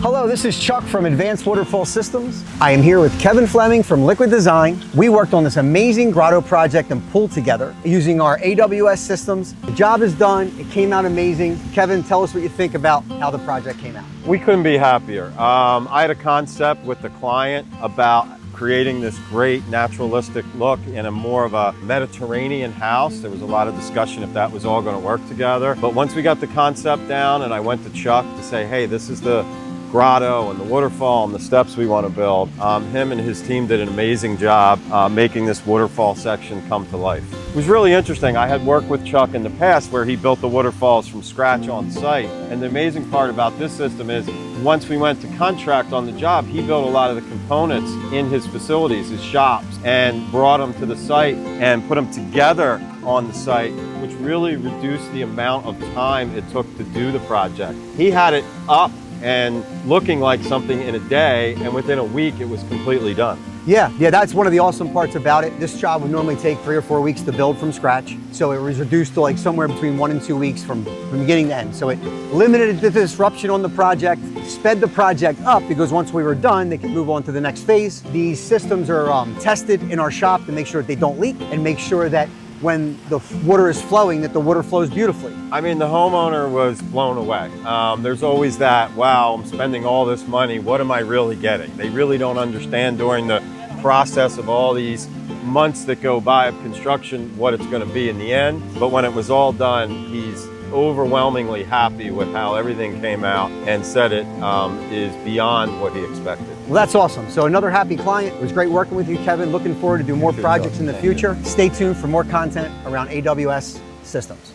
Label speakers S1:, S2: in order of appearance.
S1: Hello, this is Chuck from Advanced Waterfall Systems. I am here with Kevin Fleming from Liquid Design. We worked on this amazing grotto project and pool together using our AWS systems. The job is done. It came out amazing. Kevin, tell us what you think about how the project came out.
S2: We couldn't be happier. I had a concept with the client about creating this great naturalistic look in a more of a Mediterranean house. There was a lot of discussion if that was all going to work together. But once we got the concept down and I went to Chuck to say, hey, this is the grotto and the waterfall and the steps we want to build, him and his team did an amazing job making this waterfall section come to life. It was really interesting. I had worked with Chuck in the past where he built the waterfalls from scratch on site. And the amazing part about this system is once we went to contract on the job, he built a lot of the components in his facilities, his shops, and brought them to the site and put them together on the site, which really reduced the amount of time it took to do the project. He had it up and looking like something in a day, and within a week it was completely done.
S1: Yeah, that's one of the awesome parts about it. This job would normally take 3 or 4 weeks to build from scratch. So it was reduced to like somewhere between 1 and 2 weeks from beginning to end. So it limited the disruption on the project, sped the project up because once we were done, they could move on to the next phase. These systems are tested in our shop to make sure that they don't leak and make sure that when the water is flowing, that the water flows beautifully.
S2: I mean, the homeowner was blown away. There's always that, wow, I'm spending all this money, what am I really getting? They really don't understand during the process of all these months that go by of construction what it's going to be in the end. But when it was all done, he's overwhelmingly happy with how everything came out and said it is beyond what he expected.
S1: Well, that's awesome. So another happy client. It was great working with you, Kevin. Looking forward to do more projects in the future. Stay tuned for more content around AWS systems.